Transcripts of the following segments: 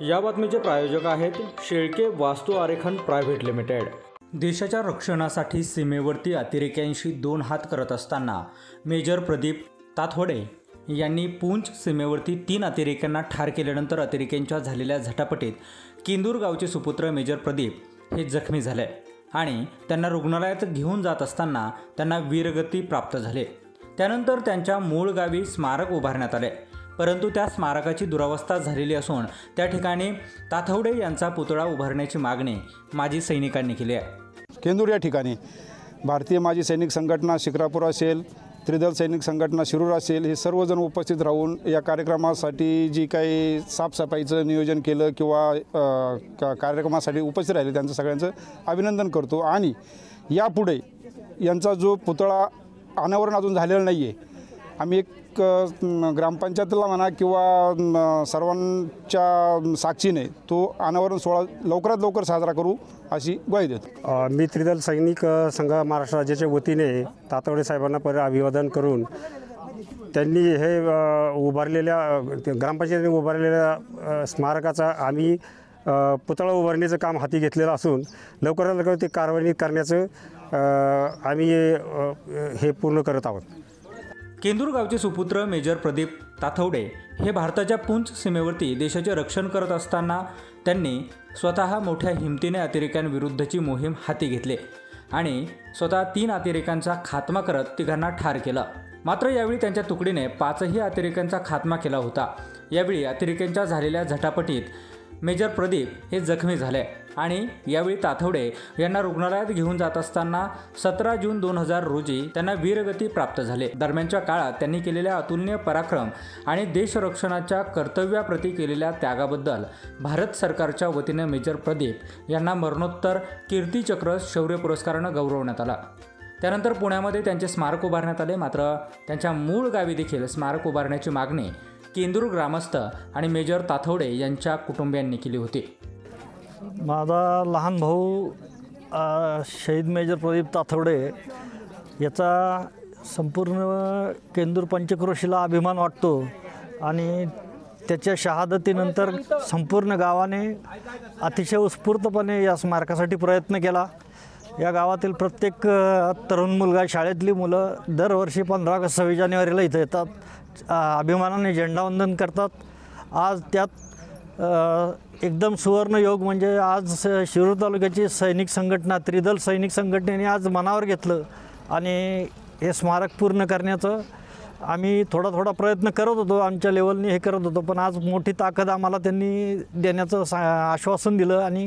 या बातमीचे प्रायोजक आहेत शेळके वास्तू आरेखन प्रायव्हेट लिमिटेड। देशाच्या रक्षणासाठी सीमेवरती अतिरेक्यांशी दोन हात करत असताना मेजर प्रदीप ताथवडे यांनी पूंछ सीमेवरती 3 अतिरेक्यांना ठार केल्यानंतर अतिरेक्यांच्या झालेल्या झटापटीत केंदूर गावचे सुपुत्र मेजर प्रदीप हे जखमी झाले आणि त्यांना रुग्णालयात घेऊन जात असताना त्यांना वीरगती प्राप्त झाले। त्यानंतर त्यांच्या मूळ गावी स्मारक उभारण्यात आले, परंतु त्या स्मारकाची दुरावस्था झालेली असून त्या ठिकाणी ताथवडे यांचा पुतळा उभारण्याची मागणी माजी सैनिकांनी केली आहे। केंदूर या ठिकाणी भारतीय माजी सैनिक संघटना शिक्रापूर असेल, त्रिदल सैनिक संघटना शिरूर असेल, हे सर्वजण उपस्थित राहून या कार्यक्रमासाठी जी काही साफसफाईचं नियोजन केलं किंवा कार्यक्रमासाठी उपस्थित राहिले त्यांचं सगळ्यांचं अभिनंदन करतो। आणि यापुढे यांचा जो पुतळा अनावरण अजून झालेला नाही आहे, आम्ही एक ग्रामपंचायतीला म्हणा किंवा सर्वांच्या साक्षीने तो अनावरण सोहळा लवकरात लवकर साजरा करू अशी ग्वाही देतो। मी त्रिदल सैनिक संघ महाराष्ट्र राज्याच्या वतीने ताथवडे साहेबांना अभिवादन करून त्यांनी हे उभारलेल्या ग्रामपंचायतीने उभारलेल्या स्मारकाचा आम्ही पुतळा उभारण्याचं काम हाती घेतलेलं असून लवकरात लवकर ते कारवाई करण्याचं आम्ही हे पूर्ण करत आहोत। केंदूर गावचे सुपुत्र मेजर प्रदीप ताथवडे हे भारताच्या पूंछ सीमेवरती देशाचे रक्षण करत असताना त्यांनी स्वतः मोठ्या हिमतीने अतिरेक्यांविरुद्धची मोहीम हाती घेतली आणि स्वतः 3 अतिरेक्यांचा खात्मा करत तिघांना ठार केलं। मात्र यावेळी त्यांच्या तुकडीने 5ही अतिरेक्यांचा खात्मा केला होता। यावेळी अतिरेक्यांच्या झालेल्या झटापटीत मेजर प्रदीप हे जखमी झाले आणि यावेळी ताथवडे यांना रुग्णालयात घेऊन जात असताना 17 जून 2000 रोजी त्यांना वीरगती प्राप्त झाले। दरम्यानच्या काळात त्यांनी केलेल्या अतुलनीय पराक्रम आणि देशरक्षणाच्या कर्तव्याप्रती केलेल्या त्यागाबद्दल भारत सरकारच्या वतीने मेजर प्रदीप यांना मरणोत्तर कीर्तिचक्र शौर्य पुरस्कारानं गौरवण्यात आला। त्यानंतर पुण्यामध्ये त्यांचे स्मारक उभारण्यात आले। मात्र त्यांच्या मूळ गावी देखील स्मारक उभारण्याची मागणी केंदूर ग्रामस्थ आणि मेजर ताथवडे यांच्या कुटुंबियांनी केली होती। माझा लहान भाऊ शहीद मेजर प्रदीप ताथवडे याचा संपूर्ण केंदूर पंचक्रोशीला अभिमान वाटतो आणि त्याच्या शहादतीनंतर संपूर्ण गावाने अतिशय उत्स्फूर्तपणे या स्मारकासाठी प्रयत्न केला। या गावातील प्रत्येक तरुण मुलगा, शाळेतली मुलं दरवर्षी 15 ऑगस्ट 26 जानेवारीला इथं येतात, अभिमानाने झेंडावंदन करतात। आज त्यात एकदम सुवर्ण योग म्हणजे आज शिरूर तालुक्याची सैनिक संघटना त्रिदल सैनिक संघटनेने आज मनावर घेतलं आणि हे स्मारक पूर्ण करण्याचं आम्ही थोडा प्रयत्न करत होतो, आमच्या लेवलने हे करत होतो, पण आज मोठी ताकद आम्हाला त्यांनी देण्याचं आश्वासन दिलं आणि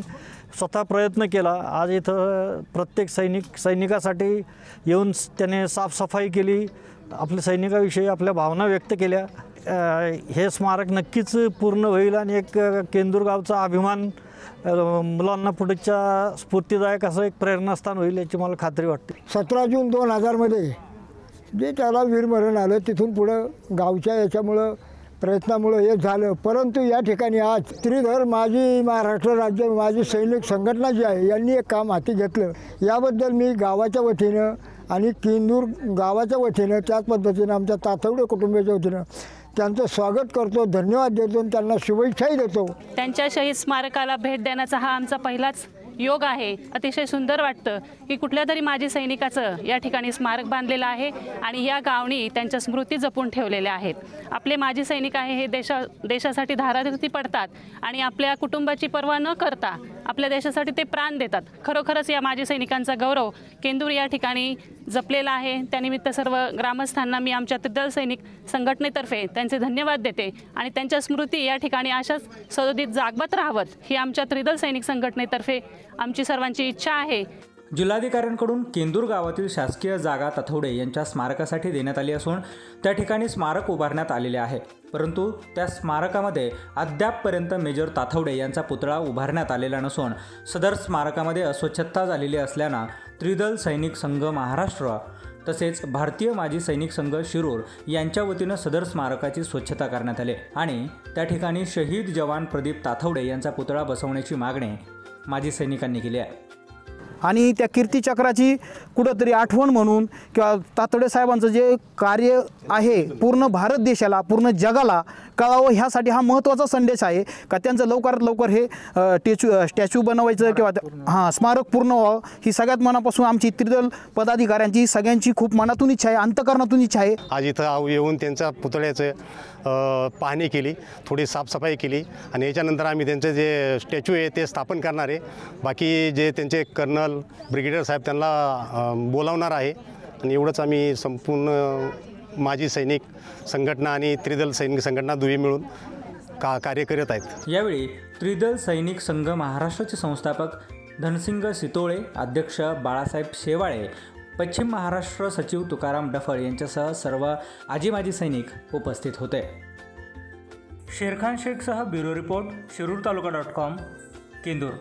स्वतः प्रयत्न केला। आज इथं प्रत्येक सैनिकासाठी येऊन त्याने साफसफाई केली, आपल्या सैनिकाविषयी आपल्या भावना व्यक्त केल्या। हे स्मारक नक्कीच पूर्ण होईल आणि एक केंदूर गावचा अभिमान मुलांना पुढच्या स्फूर्तिदायक असं एक प्रेरणास्थान होईल याची मला खात्री वाटते। 17 जून 2000मध्ये जे त्याला वीरमरण आलं तिथून पुढं गावच्या याच्यामुळं प्रयत्नामुळं हे झालं, परंतु या ठिकाणी आज त्रिदल माजी महाराष्ट्र राज्य माजी सैनिक संघटना जी आहे यांनी एक काम हाती घेतलं। याबद्दल मी गावाच्या वतीनं आणि केंदूर गावाच्या वतीनं त्याच पद्धतीनं आमच्या ताथवडे कुटुंबाच्या वतीनं त्यांचं स्वागत करतो, धन्यवाद देतो आणि त्यांना शुभेच्छाही देतो। त्यांच्या शहीद स्मारकाला भेट देण्याचा हा आमचा पहिलाच योग आहे। अतिशय सुंदर वाटतं की कुठल्या तरी माजी सैनिकाचं या ठिकाणी स्मारक बांधलेलं आहे आणि या गावनी त्यांच्या स्मृती जपून ठेवलेल्या आहेत। आपले माजी सैनिक आहे हे देशासाठी धारातीर्थी पडतात आणि आपल्या कुटुंबाची पर्वा न करता आपल्या देशासाठी ते प्राण देतात। खरोखरच या माजी सैनिकांचा गौरव केंदूर या ठिकाणी जपलेला आहे। त्यानिमित्त सर्व ग्रामस्थांना मी आमच्या त्रिदल सैनिक संघटनेतर्फे त्यांचे धन्यवाद देते आणि त्यांच्या स्मृती या ठिकाणी अशाच सदोदित जागवत राहावत ही आमच्या त्रिदल सैनिक संघटनेतर्फे आमची सर्वांची इच्छा आहे। जिल्हाधिकाऱ्यांकडून केंदूर गावातील शासकीय जागा ताथवडे यांच्या स्मारकासाठी देण्यात आली असून त्या ठिकाणी स्मारक उभारण्यात आलेले आहे, परंतु त्या स्मारकामध्ये अद्यापपर्यंत मेजर ताथवडे यांचा पुतळा उभारण्यात आलेला नसून सदर स्मारकामध्ये अस्वच्छता झालेली असल्यानं त्रिदल सैनिक संघ महाराष्ट्र तसेच भारतीय माजी सैनिक संघ शिरूर यांच्या वतीनं सदर स्मारकाची स्वच्छता करण्यात आली आणि त्या ठिकाणी शहीद जवान प्रदीप ताथवडे यांचा पुतळा बसवण्याची मागणी माजी सैनिकांनी केली आहे। आणि त्या कीर्तिचक्राची कुठंतरी आठवण म्हणून किंवा तातोडे साहेबांचं जे कार्य आहे पूर्ण भारत देशाला, पूर्ण जगाला कळावं, ह्यासाठी हा महत्त्वाचा संदेश आहे का त्यांचं लवकरात लवकर हे स्टॅच्यू बनवायचं किंवा स्मारक पूर्ण व्हावं, ही सगळ्यात मनापासून आमची त्रिदल पदाधिकाऱ्यांची सगळ्यांची खूप मनातून इच्छा आहे, अंतःकरणातून इच्छा आहे. आज इथं येऊन त्यांच्या पुतळ्याचं पाहणी केली, थोडी साफसफाई केली आणि याच्यानंतर आम्ही त्यांचे जे स्टॅच्यू आहे ते स्थापन करणार आहे. बाकी जे त्यांचे कर्नल ब्रिगेडियर साहेब त्यांना बोलावणार आहे आणि एवढंच आम्ही संपूर्ण माजी सैनिक संघटना आणि त्रिदल सैनिक संघटना दोन्ही मिळून कार्य करत आहेत. यावेळी त्रिदल सैनिक संघ महाराष्ट्राचे संस्थापक धनसिंग सितोळे, अध्यक्ष बाळासाहेब शेवाळे, पश्चिम महाराष्ट्र सचिव तुकाराम डफळ यांच्यासह सर्व आजी माजी सैनिक उपस्थित होते. शेरखान शेखसह ब्युरो रिपोर्ट, शिरूर तालुका.com, केंदूर.